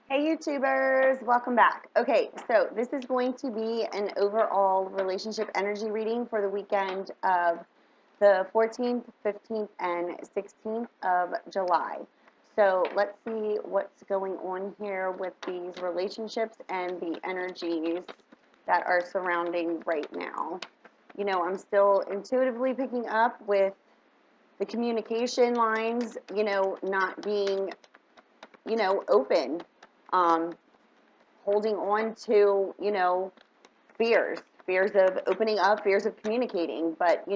Hey YouTubers, welcome back. Okay, so this is going to be an overall relationship energy reading for the weekend of the 14th, 15th, and 16th of July. So let's see what's going on here with these relationships and the energies that are surrounding right now. You know, I'm still intuitively picking up with the communication lines, not being, open, um, holding on to, fears of opening up, fears of communicating. But,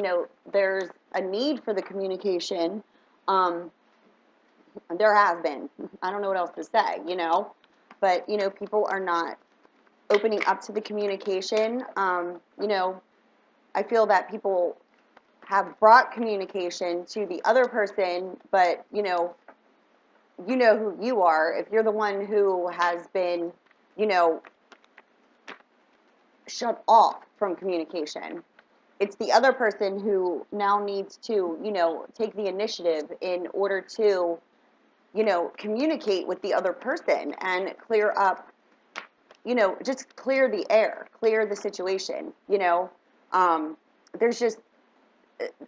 there's a need for the communication. Um, there has been. I don't know what else to say, But, people are not opening up to the communication. I feel that people have brought communication to the other person, but, you know who you are. If you're the one who has been, shut off from communication, it's the other person who now needs to, take the initiative in order to, communicate with the other person and clear up, just clear the air, clear the situation, there's just,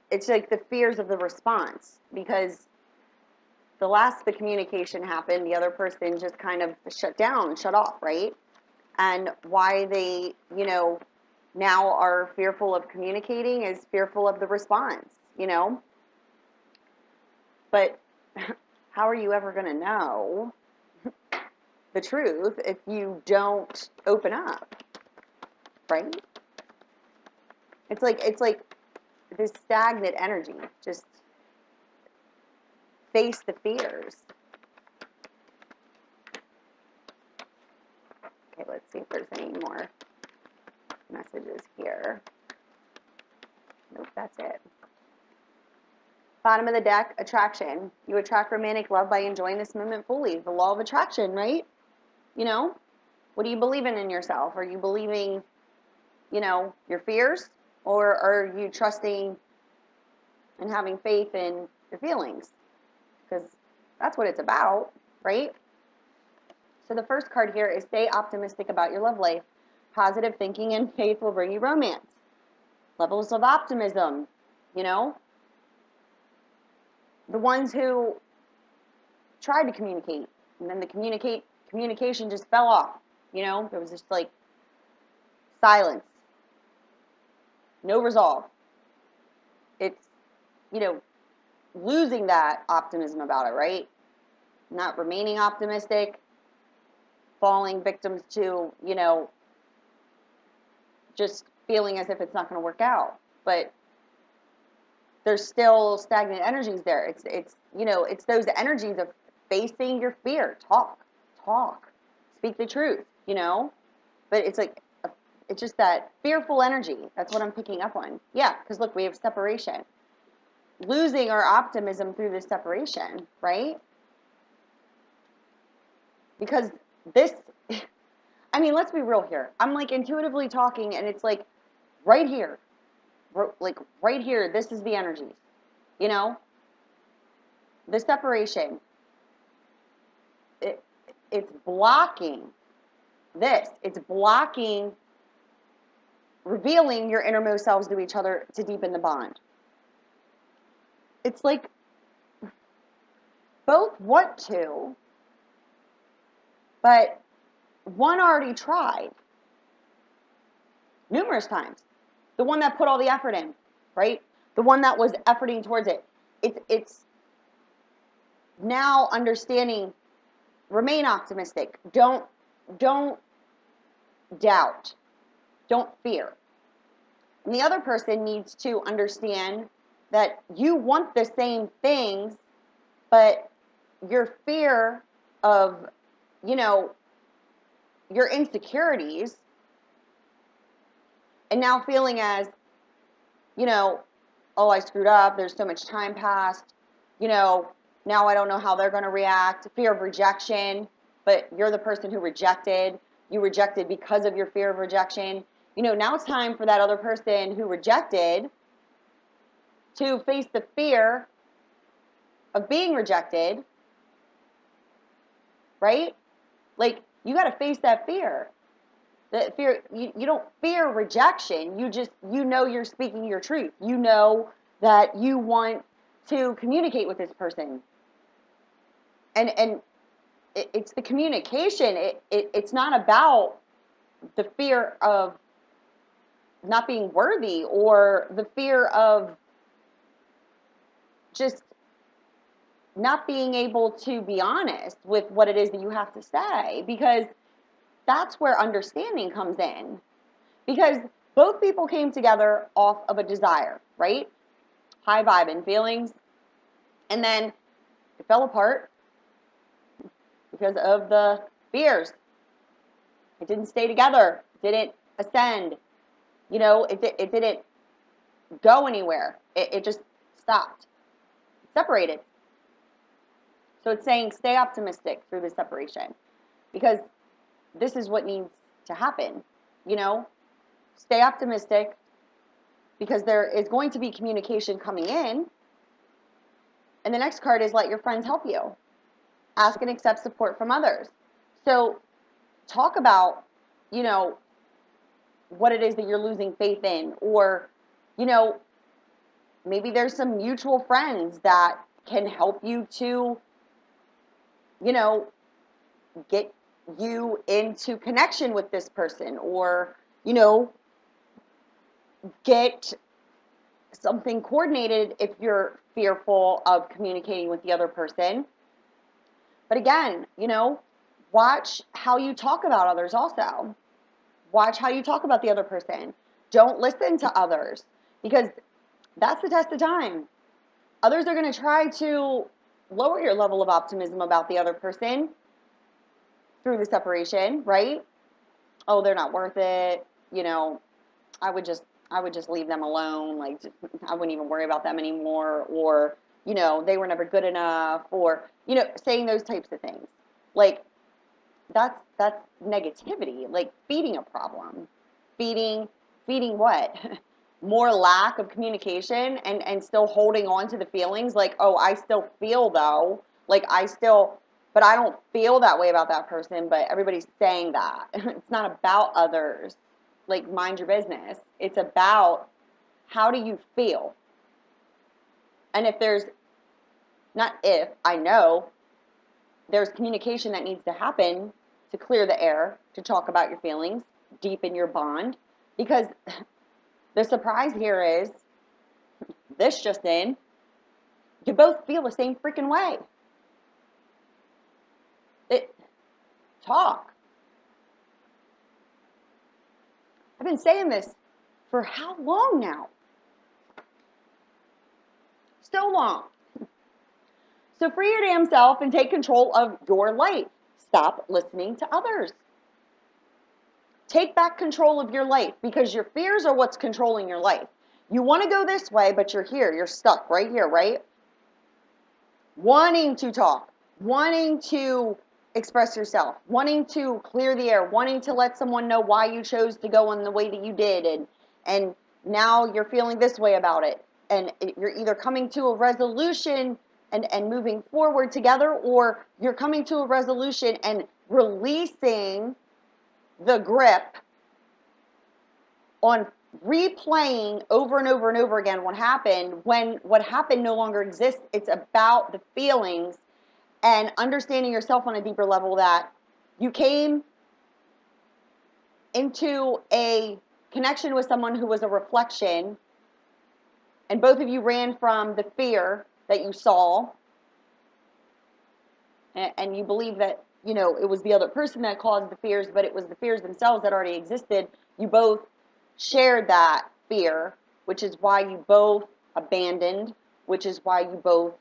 it's like the fears of the response, because the communication happened, the other person just kind of shut down, shut off, right? And why they, now are fearful of communicating is fearful of the response, But how are you ever going to know the truth if you don't open up, right? It's like this stagnant energy. Just face the fears. Okay, let's see if there's any more messages here. Nope, that's it. Bottom of the deck, attraction. You attract romantic love by enjoying this moment fully. The law of attraction, right? What are you believing in yourself? Are you believing, your fears? Or are you trusting and having faith in your feelings? Because that's what it's about, right? So the first card here is stay optimistic about your love life. Positive thinking and faith will bring you romance. Levels of optimism, the ones who tried to communicate, and then the communication just fell off, there was just like silence, no resolve. It's, losing that optimism about it, right? Not remaining optimistic, falling victims to, just feeling as if it's not going to work out. But there's still stagnant energies there. It's those energies of facing your fear. Talk, speak the truth, But it's just that fearful energy. That's what I'm picking up on. Yeah, because look, we have separation. Losing our optimism through this separation, right? Because this, I mean, let's be real here. I'm like intuitively talking, and it's like right here, this is the energies, the separation. It's blocking this. It's blocking revealing your innermost selves to each other to deepen the bond. It's like both want to, but one already tried numerous times. The one that put all the effort in, right? The one that was efforting towards it. It's now understanding. Remain optimistic. Don't doubt. Don't fear. And the other person needs to understand that you want the same things, but your fear of, your insecurities, and now feeling as, oh, I screwed up, there's so much time passed, now I don't know how they're going to react, fear of rejection, but you're the person who rejected. You rejected because of your fear of rejection. Now it's time for that other person who rejected to face the fear of being rejected, right? Like, you got to face that fear. That fear, you don't fear rejection. You know you're speaking your truth. You know that you want to communicate with this person. And it's the communication. It's not about the fear of not being worthy or the fear of just not being able to be honest with what it is that you have to say, because that's where understanding comes in. Because both people came together off of a desire, right? High vibing feelings. And then it fell apart because of the fears. It didn't stay together. It didn't ascend. You know, it didn't go anywhere. It just stopped. Separated. So it's saying stay optimistic through the separation, because this is what needs to happen. You know, stay optimistic, because there is going to be communication coming in. And the next card is let your friends help you. Ask and accept support from others. So talk about, you know, what it is that you're losing faith in, or, you know, maybe there's some mutual friends that can help you to, you know, get you into connection with this person, or, you know, get something coordinated if you're fearful of communicating with the other person. But again, you know, watch how you talk about others also. Watch how you talk about the other person. Don't listen to others, because that's the test of time. Others are going to try to lower your level of optimism about the other person through the separation, right? Oh, they're not worth it. You know, I would just leave them alone. Like, I wouldn't even worry about them anymore. Or, you know, they were never good enough. Or, you know, saying those types of things. Like, that's negativity. Like, feeding a problem. Feeding what? More lack of communication, and still holding on to the feelings. Like, oh, I still feel though. Like, but I don't feel that way about that person, but everybody's saying that. It's not about others. Like, mind your business. It's about how do you feel. And if there's, not if, I know, there's communication that needs to happen to clear the air, to talk about your feelings, deepen your bond. Because the surprise here is, this just in, you both feel the same freaking way. Talk. I've been saying this for how long now? So long. So free your damn self and take control of your life. Stop listening to others. Take back control of your life, because your fears are what's controlling your life. You want to go this way, but you're here. You're stuck right here, right? Wanting to talk, wanting to express yourself, wanting to clear the air, wanting to let someone know why you chose to go in the way that you did, and now you're feeling this way about it. And you're either coming to a resolution and moving forward together, or you're coming to a resolution and releasing the grip on replaying over and over and over again what happened, when what happened no longer exists. It's about the feelings and understanding yourself on a deeper level, that you came into a connection with someone who was a reflection, and both of you ran from the fear that you saw, and you believe that, you know, it was the other person that caused the fears, but it was the fears themselves that already existed. You both shared that fear, which is why you both abandoned, which is why you both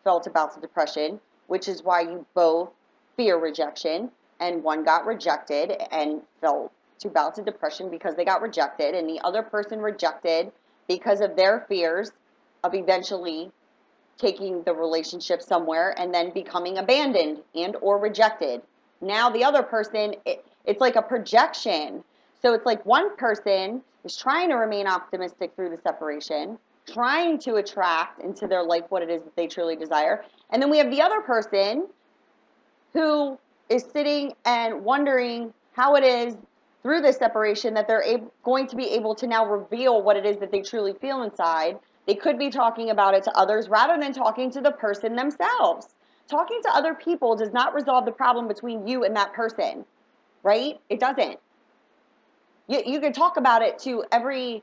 felt about the depression, which is why you both fear rejection, and one got rejected and felt to bouts of depression because they got rejected, and the other person rejected because of their fears of eventually taking the relationship somewhere and then becoming abandoned and or rejected. Now the other person, it's like a projection. So it's like one person is trying to remain optimistic through the separation, trying to attract into their life what it is that they truly desire. And then we have the other person who is sitting and wondering how it is through this separation that they're going to be able to now reveal what it is that they truly feel inside. They could be talking about it to others rather than talking to the person themselves. Talking to other people does not resolve the problem between you and that person, right? It doesn't. You can talk about it to every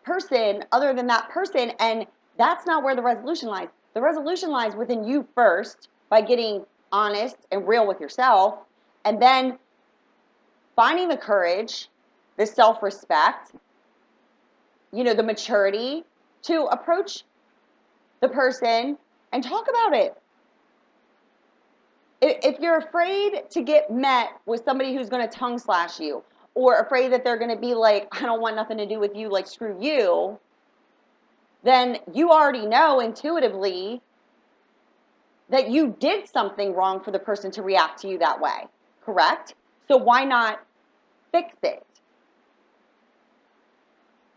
person other than that person, and that's not where the resolution lies. The resolution lies within you first by getting honest and real with yourself, and then finding the courage, the self-respect, the maturity to approach the person and talk about it. If you're afraid to get met with somebody who's going to tongue slash you, or afraid that they're going to be like, I don't want nothing to do with you, like screw you, then you already know intuitively that you did something wrong for the person to react to you that way, correct? So why not fix it?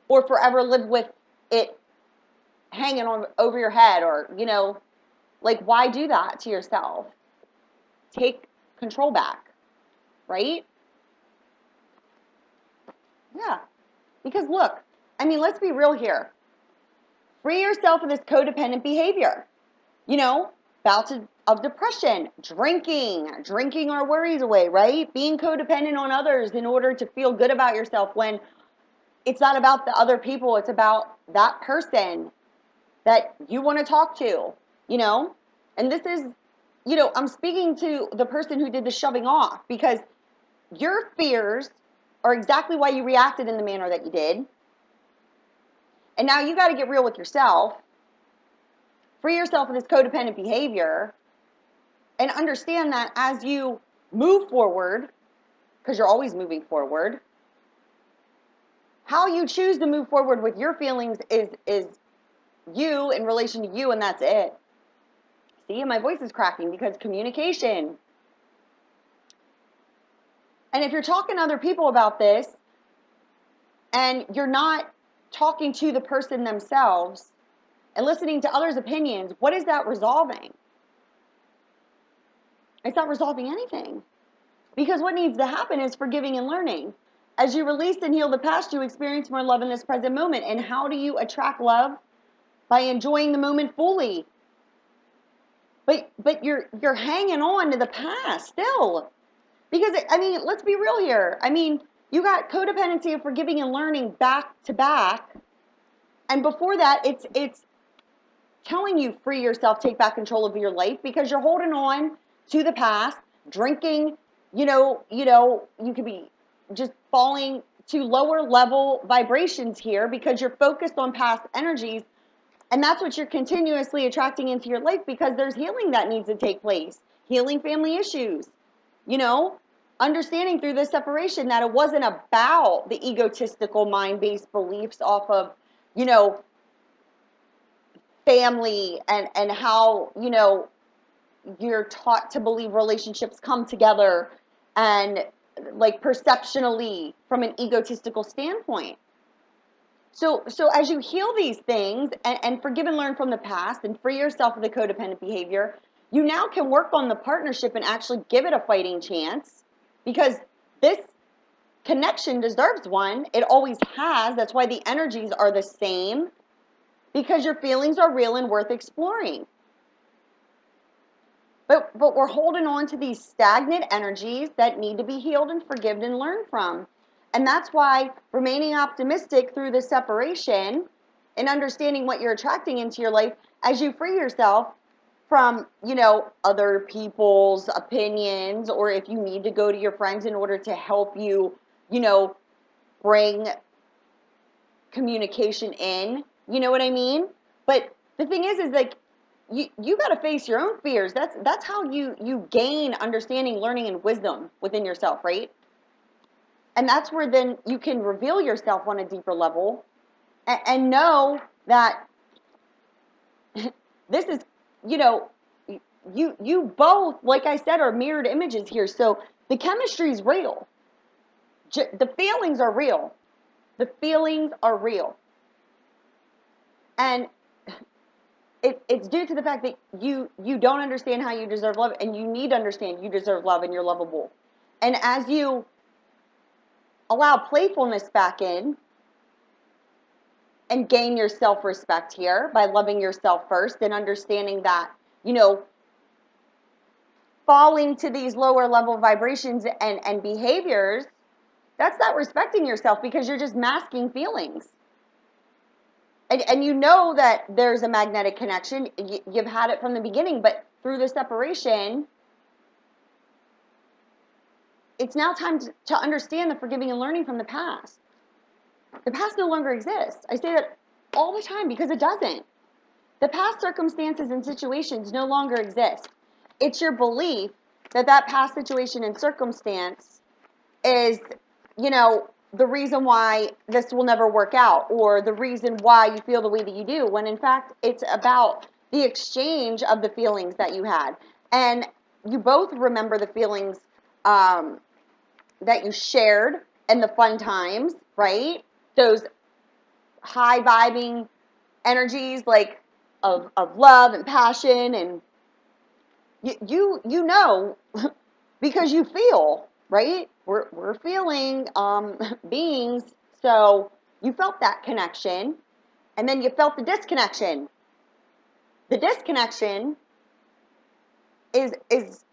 Or forever live with it hanging on over your head, or, like, why do that to yourself? Take control back, right? Yeah. Because look, let's be real here. Free yourself of this codependent behavior. Bouts of depression, drinking our worries away, right? Being codependent on others in order to feel good about yourself when it's not about the other people, it's about that person that you want to talk to, And this is, I'm speaking to the person who did the shoving off, because your fears are exactly why you reacted in the manner that you did. And now you got to get real with yourself, free yourself of this codependent behavior, and understand that as you move forward, because you're always moving forward, how you choose to move forward with your feelings is you in relation to you, and that's it. See, my voice is cracking because communication. And if you're talking to other people about this and you're not talking to the person themselves and listening to others' opinions, what is that resolving? It's not resolving anything. Because what needs to happen is forgiving and learning. As you release and heal the past, you experience more love in this present moment. And how do you attract love? By enjoying the moment fully. But you're hanging on to the past still. Because, let's be real here. You got codependency of forgiving and learning back to back. And before that, it's telling you free yourself, take back control of your life, because you're holding on to the past, drinking, you could be just falling to lower level vibrations here because you're focused on past energies. And that's what you're continuously attracting into your life, because there's healing that needs to take place. Healing family issues, understanding through this separation that it wasn't about the egotistical mind-based beliefs off of, family and how, you're taught to believe relationships come together and like perceptionally from an egotistical standpoint. So as you heal these things and forgive and learn from the past and free yourself of the codependent behavior, you now can work on the partnership and actually give it a fighting chance, because this connection deserves one. It always has. That's why the energies are the same, because your feelings are real and worth exploring. But we're holding on to these stagnant energies that need to be healed and forgiven and learned from. And that's why remaining optimistic through the separation and understanding what you're attracting into your life as you free yourself from, other people's opinions, or if you need to go to your friends in order to help you, bring communication in, you know what I mean? But the thing is like, you got to face your own fears. That's how you gain understanding, learning, and wisdom within yourself, right? And that's where then you can reveal yourself on a deeper level and know that this is, you both, like I said, are mirrored images here. So the chemistry is real. The feelings are real. The feelings are real. And it's due to the fact that you don't understand how you deserve love, and you need to understand you deserve love and you're lovable. And as you allow playfulness back in and gain your self-respect here by loving yourself first and understanding that, falling to these lower level vibrations and behaviors, that's not respecting yourself, because you're just masking feelings. And you know that there's a magnetic connection. You've had it from the beginning, but through the separation, it's now time to understand the forgiving and learning from the past. The past no longer exists. I say that all the time because it doesn't. The past circumstances and situations no longer exist. It's your belief that that past situation and circumstance is, the reason why this will never work out, or the reason why you feel the way that you do, when in fact it's about the exchange of the feelings that you had. And you both remember the feelings that you shared and the fun times, right? Those high vibing energies, like of love and passion, and you know because you feel, right? We're feeling beings. So you felt that connection, and then you felt the disconnection. The disconnection is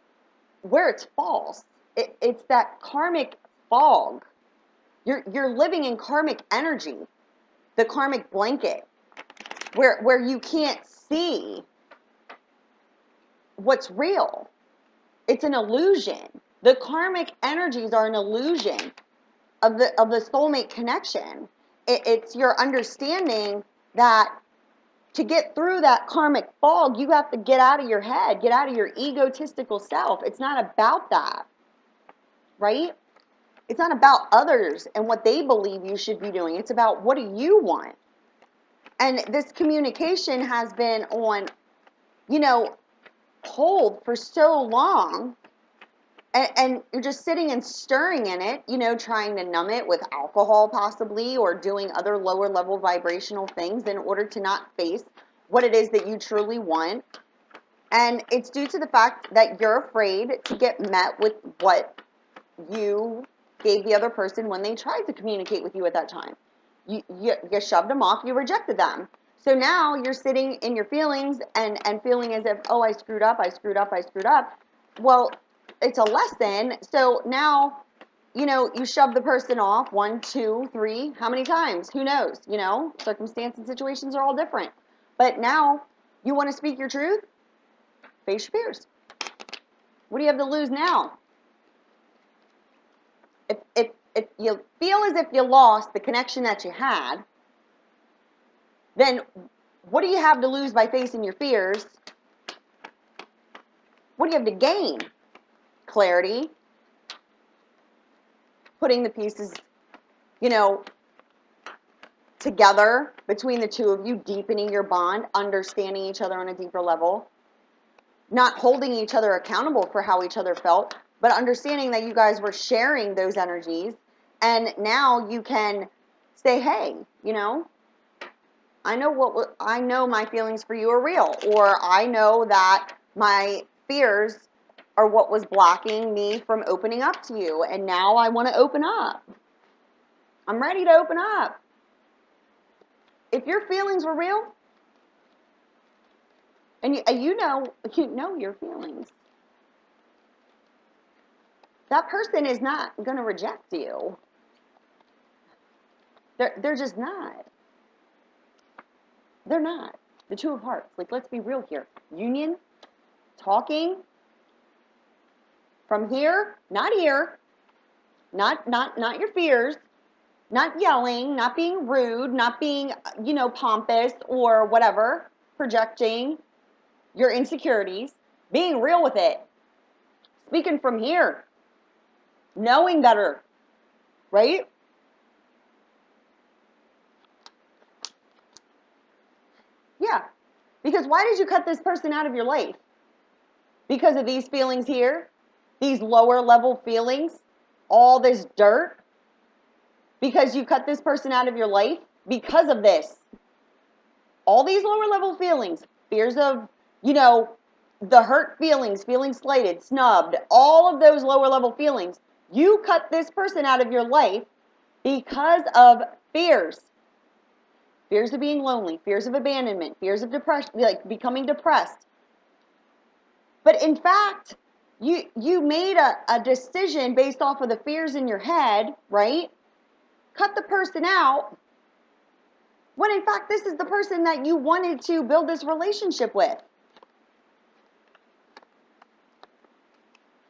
where it's false. It's that karmic fog. You're living in karmic energy, the karmic blanket, where you can't see what's real. It's an illusion. The karmic energies are an illusion of the soulmate connection. It's your understanding that to get through that karmic fog, you have to get out of your head, get out of your egotistical self. It's not about that, right? It's not about others and what they believe you should be doing. It's about, what do you want? And this communication has been on, hold for so long. And you're just sitting and stirring in it, trying to numb it with alcohol possibly, or doing other lower level vibrational things in order to not face what it is that you truly want. And it's due to the fact that you're afraid to get met with what you gave the other person when they tried to communicate with you at that time. You shoved them off, you rejected them. So now you're sitting in your feelings and feeling as if, oh, I screwed up. Well, it's a lesson. So now, you shove the person off 1, 2, 3, how many times? Who knows? Circumstances and situations are all different. But now you want to speak your truth? Face your fears. What do you have to lose now? If you feel as if you lost the connection that you had, then what do you have to lose by facing your fears? What do you have to gain? Clarity. Putting the pieces, together between the two of you, deepening your bond, understanding each other on a deeper level, not holding each other accountable for how each other felt, but understanding that you guys were sharing those energies. And now you can say, hey, I know my feelings for you are real, or I know that my fears are what was blocking me from opening up to you, and now I want to open up. I'm ready to open up. If your feelings were real, and you know your feelings, that person is not going to reject you. They're just not. They're not. The Two of Hearts. Like, let's be real here. Union, talking, from here, not here, not your fears, not yelling, not being rude, not being, pompous or whatever, projecting your insecurities, being real with it, speaking from here, knowing better, right? Yeah. Because why did you cut this person out of your life? Because of these feelings here? These lower level feelings? All this dirt? Because you cut this person out of your life? Because of this. All these lower level feelings. fears of, you know, the hurt feelings, feeling slighted, snubbed, all of those lower level feelings. You cut this person out of your life because of fears. Fears of being lonely, fears of abandonment, fears of depression, like becoming depressed. But in fact, you made a decision based off of the fears in your head, right? Cut the person out, when in fact this is the person that you wanted to build this relationship with.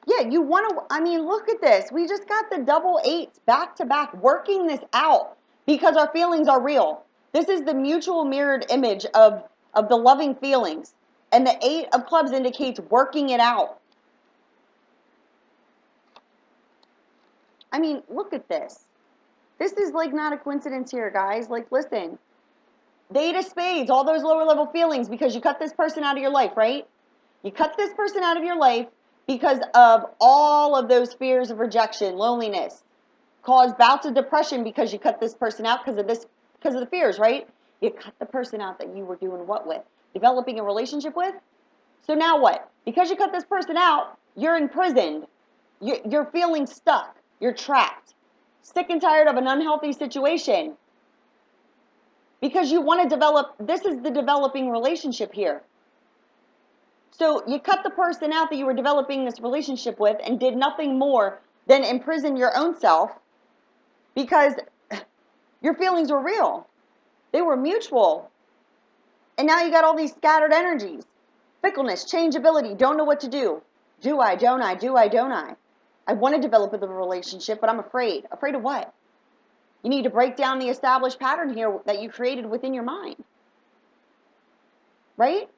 Yeah, you want to, I mean, look at this. We just got the double eights back to back, working this out because our feelings are real. This is the mutual mirrored image of the loving feelings. And the 8 of clubs indicates working it out. I mean, look at this. This is like not a coincidence here, guys. Like, listen, the 8 of spades, all those lower level feelings because you cut this person out of your life, right? You cut this person out of your life because of all of those fears of rejection, loneliness, caused bouts of depression because you cut this person out because of the fears, right? You cut the person out that you were doing what with? Developing a relationship with? So now what? Because you cut this person out, you're imprisoned. You're feeling stuck. You're trapped. Sick and tired of an unhealthy situation. Because you want to develop, this is the developing relationship here. So you cut the person out that you were developing this relationship with and did nothing more than imprison your own self because your feelings were real. They were mutual. And now you got all these scattered energies. Fickleness, changeability, don't know what to do. Do I, don't I, do I, don't I? I want to develop a relationship, but I'm afraid. Afraid of what? You need to break down the established pattern here that you created within your mind. Right?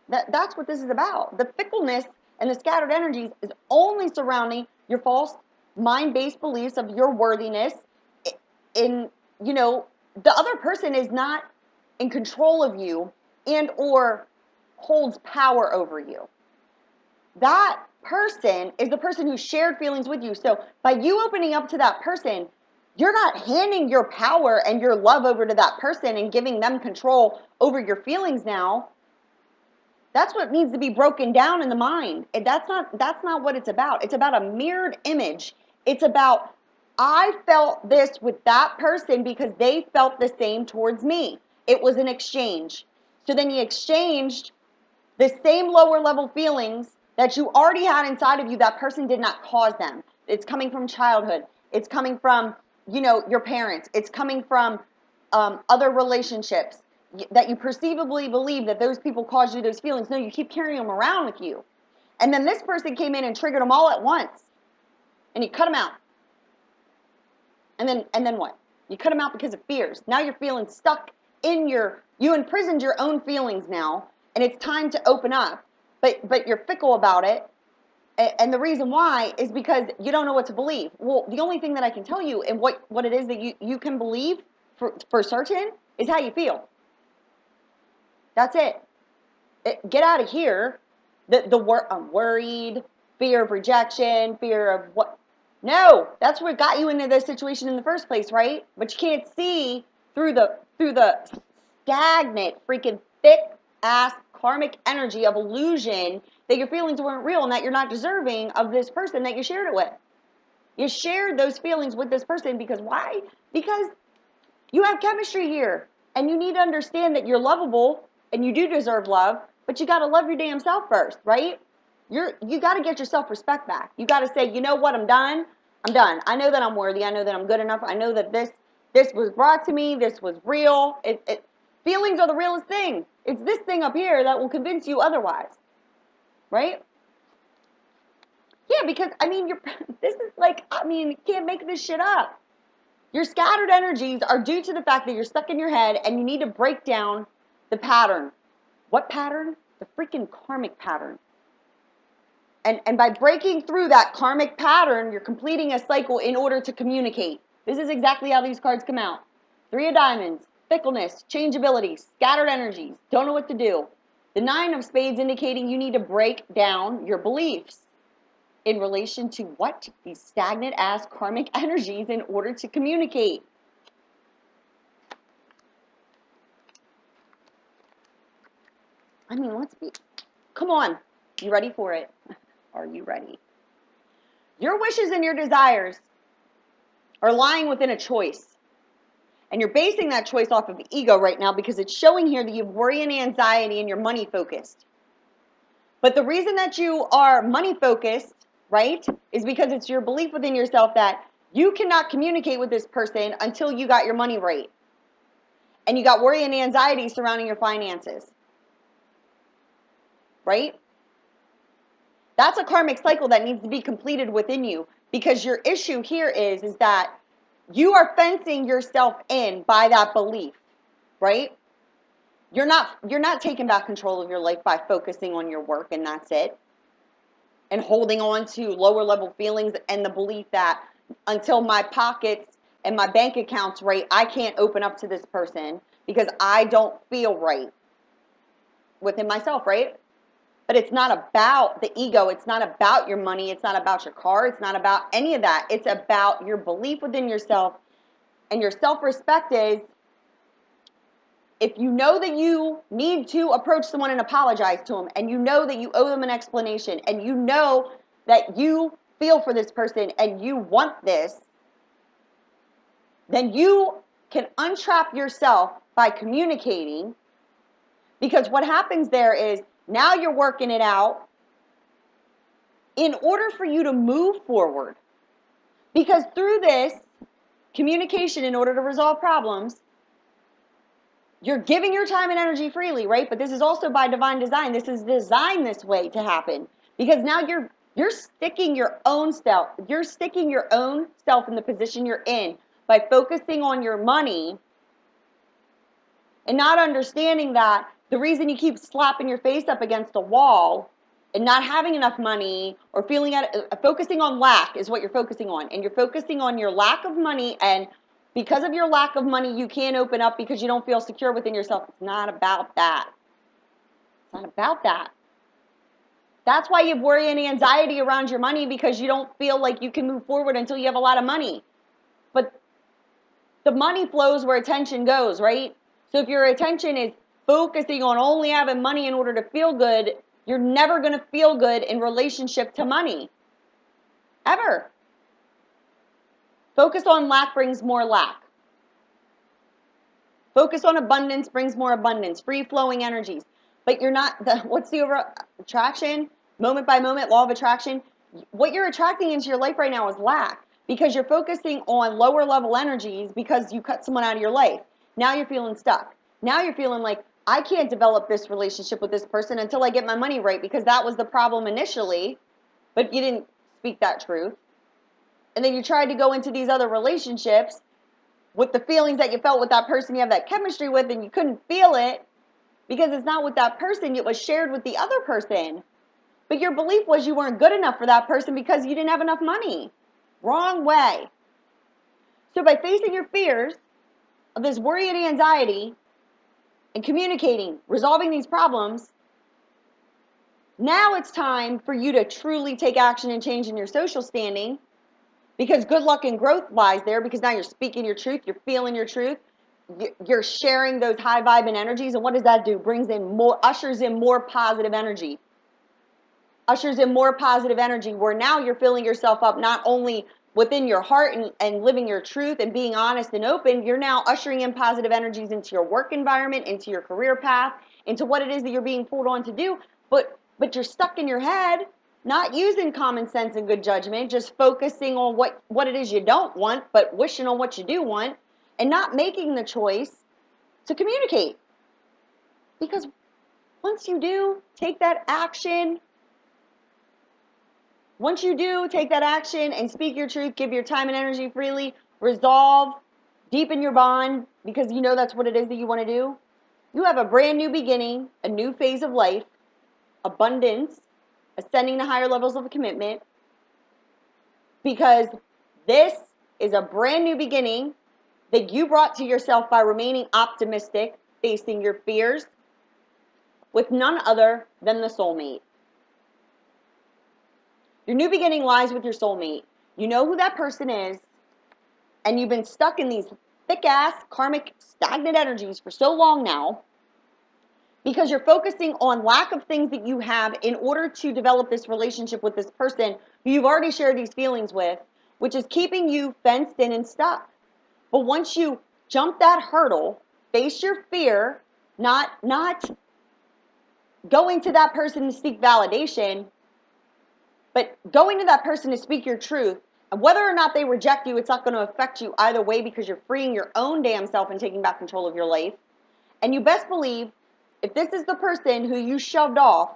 That's what this is about. The fickleness and the scattered energies is only surrounding your false mind-based beliefs of your worthiness. In, you know, the other person is not in control of you and or holds power over you. That person is the person who shared feelings with you. So by you opening up to that person, you're not handing your power and your love over to that person and giving them control over your feelings now. That's what needs to be broken down in the mind. And that's not what it's about. It's about a mirrored image. It's about, I felt this with that person because they felt the same towards me. It was an exchange. So then you exchanged the same lower level feelings that you already had inside of you. That person did not cause them. It's coming from childhood. It's coming from, you know, your parents. It's coming from other relationships that you perceivably believe that those people caused you those feelings. No, you keep carrying them around with you. And then this person came in and triggered them all at once. And you cut them out. And then what? You cut them out because of fears. Now you're feeling stuck in you imprisoned your own feelings now. And it's time to open up. But you're fickle about it. And the reason why is because you don't know what to believe. Well, the only thing that I can tell you and what it is that you can believe for certain is how you feel. That's it. Get out of here. I'm worried, fear of rejection, fear of what? No, that's what got you into this situation in the first place, right? But you can't see through the stagnant, freaking thick ass karmic energy of illusion that your feelings weren't real and that you're not deserving of this person that you shared it with. You shared those feelings with this person because why? Because you have chemistry here and you need to understand that you're lovable and you do deserve love, but you got to love your damn self first, right? You got to get your self-respect back. You got to say, you know what, I'm done. I'm done. I know that I'm worthy. I know that I'm good enough. I know that this was brought to me. This was real. Feelings are the realest thing. It's this thing up here that will convince you otherwise, right? Yeah, because, I mean, this is like, I mean, you can't make this shit up. Your scattered energies are due to the fact that you're stuck in your head and you need to break down the pattern. What pattern? The freaking karmic pattern. And by breaking through that karmic pattern, you're completing a cycle in order to communicate. This is exactly how these cards come out. 3 of diamonds, fickleness, changeability, scattered energies, don't know what to do. The 9 of spades indicating you need to break down your beliefs in relation to what? These stagnant ass karmic energies in order to communicate. I mean, come on. You ready for it? Are you ready? Your wishes and your desires are lying within a choice. And you're basing that choice off of ego right now because it's showing here that you have worry and anxiety and you're money focused. But the reason that you are money focused, right, is because it's your belief within yourself that you cannot communicate with this person until you got your money right. And you got worry and anxiety surrounding your finances. Right? That's a karmic cycle that needs to be completed within you because your issue here is that you are fencing yourself in by that belief, right? You're not taking back control of your life by focusing on your work and that's it. And holding on to lower level feelings and the belief that until my pockets and my bank account's right, I can't open up to this person because I don't feel right within myself, right? But it's not about the ego. It's not about your money. It's not about your car. It's not about any of that. It's about your belief within yourself. And your self-respect is, if you know that you need to approach someone and apologize to them, and you know that you owe them an explanation, and you know that you feel for this person and you want this, then you can untrap yourself by communicating. Because what happens there is, now you're working it out in order for you to move forward. Because through this communication, in order to resolve problems, you're giving your time and energy freely, right? But this is also by divine design. This is designed this way to happen. Because now you're sticking your own self. You're sticking your own self in the position you're in by focusing on your money and not understanding that the reason you keep slapping your face up against a wall and not having enough money or focusing on lack is what you're focusing on. And you're focusing on your lack of money, and because of your lack of money, you can't open up because you don't feel secure within yourself. It's not about that. It's not about that. That's why you have worry and anxiety around your money, because you don't feel like you can move forward until you have a lot of money. But the money flows where attention goes, right? So if your attention is focusing on only having money in order to feel good, you're never going to feel good in relationship to money. Ever. Focus on lack brings more lack. Focus on abundance brings more abundance. Free-flowing energies. But you're not, what's the overall attraction? Moment by moment, law of attraction. What you're attracting into your life right now is lack. Because you're focusing on lower level energies because you cut someone out of your life. Now you're feeling stuck. Now you're feeling like, I can't develop this relationship with this person until I get my money right, because that was the problem initially, but you didn't speak that truth. And then you tried to go into these other relationships with the feelings that you felt with that person you have that chemistry with, and you couldn't feel it because it's not with that person, it was shared with the other person. But your belief was you weren't good enough for that person because you didn't have enough money. Wrong way. So by facing your fears of this worry and anxiety and communicating, resolving these problems, now it's time for you to truly take action and change in your social standing, because good luck and growth lies there, because now you're speaking your truth, you're feeling your truth, you're sharing those high vibe and energies. And what does that do? Ushers in more positive energy. Ushers in more positive energy where now you're filling yourself up not only within your heart and living your truth and being honest and open, you're now ushering in positive energies into your work environment, into your career path, into what it is that you're being pulled on to do. But you're stuck in your head, not using common sense and good judgment, just focusing on what it is you don't want, but wishing on what you do want, and not making the choice to communicate. Because once you do take that action, and speak your truth, give your time and energy freely, resolve, deepen your bond, because you know that's what it is that you want to do, you have a brand new beginning, a new phase of life, abundance, ascending to higher levels of commitment, because this is a brand new beginning that you brought to yourself by remaining optimistic, facing your fears, with none other than the soulmate. Your new beginning lies with your soulmate. You know who that person is, and you've been stuck in these thick-ass, karmic, stagnant energies for so long now because you're focusing on lack of things that you have in order to develop this relationship with this person who you've already shared these feelings with, which is keeping you fenced in and stuck. But once you jump that hurdle, face your fear, not going to that person to seek validation, but going to that person to speak your truth, and whether or not they reject you, it's not going to affect you either way because you're freeing your own damn self and taking back control of your life. And you best believe, if this is the person who you shoved off,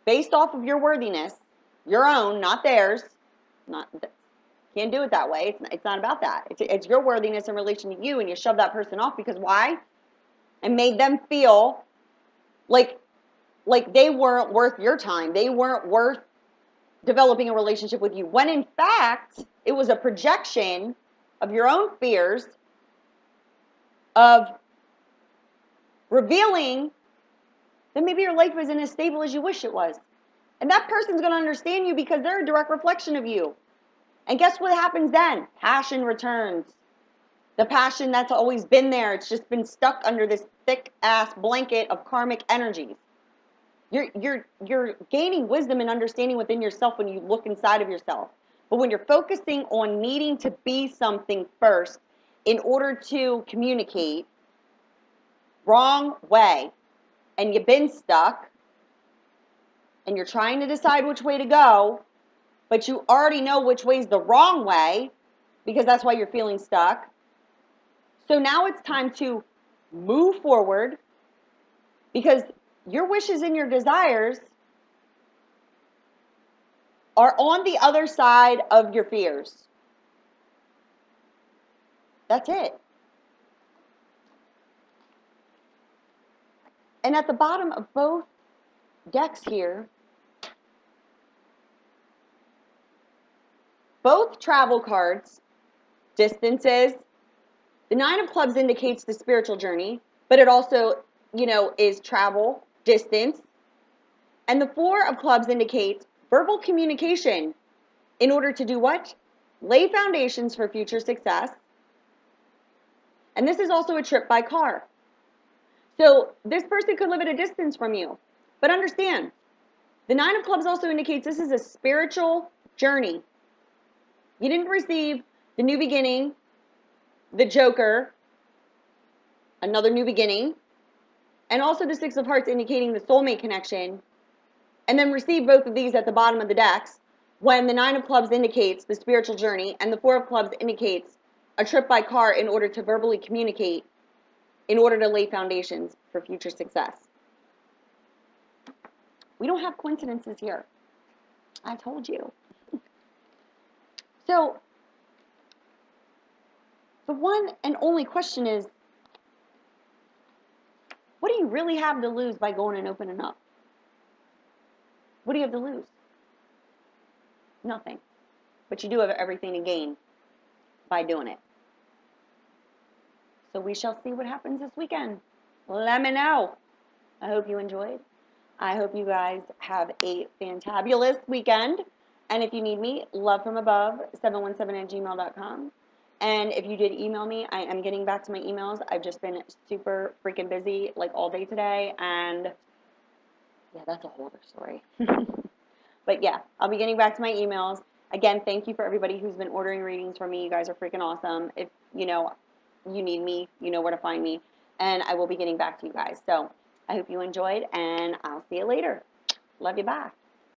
based off of your worthiness, your own, not theirs, can't do it that way. It's not about that. It's your worthiness in relation to you, and you shove that person off because why? And made them feel like they weren't worth your time. They weren't worth developing a relationship with you. When in fact, it was a projection of your own fears of revealing that maybe your life isn't as stable as you wish it was. And that person's going to understand you because they're a direct reflection of you. And guess what happens then? Passion returns. The passion that's always been there. It's just been stuck under this thick-ass blanket of karmic energies. You're gaining wisdom and understanding within yourself when you look inside of yourself. But when you're focusing on needing to be something first in order to communicate, wrong way, and you've been stuck, and you're trying to decide which way to go, but you already know which way's the wrong way, because that's why you're feeling stuck. So now it's time to move forward, because your wishes and your desires are on the other side of your fears. That's it. And at the bottom of both decks here, both travel cards, distances. The Nine of Clubs indicates the spiritual journey, but it also, is travel, distance. And the Four of Clubs indicates verbal communication in order to do what? Lay foundations for future success. And this is also a trip by car. So this person could live at a distance from you. But understand, the Nine of Clubs also indicates this is a spiritual journey. You didn't receive the new beginning, the Joker, another new beginning, and also the Six of Hearts indicating the soulmate connection, and then receive both of these at the bottom of the decks when the Nine of Clubs indicates the spiritual journey and the Four of Clubs indicates a trip by car in order to verbally communicate, in order to lay foundations for future success. We don't have coincidences here. I told you. So, the one and only question is, what do you really have to lose by going and opening up? What do you have to lose? Nothing. But you do have everything to gain by doing it. So we shall see what happens this weekend. Let me know. I hope you enjoyed. I hope you guys have a fantabulous weekend. And if you need me, lovefromabove717@gmail.com. And if you did email me, I am getting back to my emails. I've just been super freaking busy like all day today. And yeah, that's a whole other story. But yeah, I'll be getting back to my emails. Again, thank you for everybody who's been ordering readings from me. You guys are freaking awesome. If you need me, you know where to find me. And I will be getting back to you guys. So I hope you enjoyed, and I'll see you later. Love you, bye.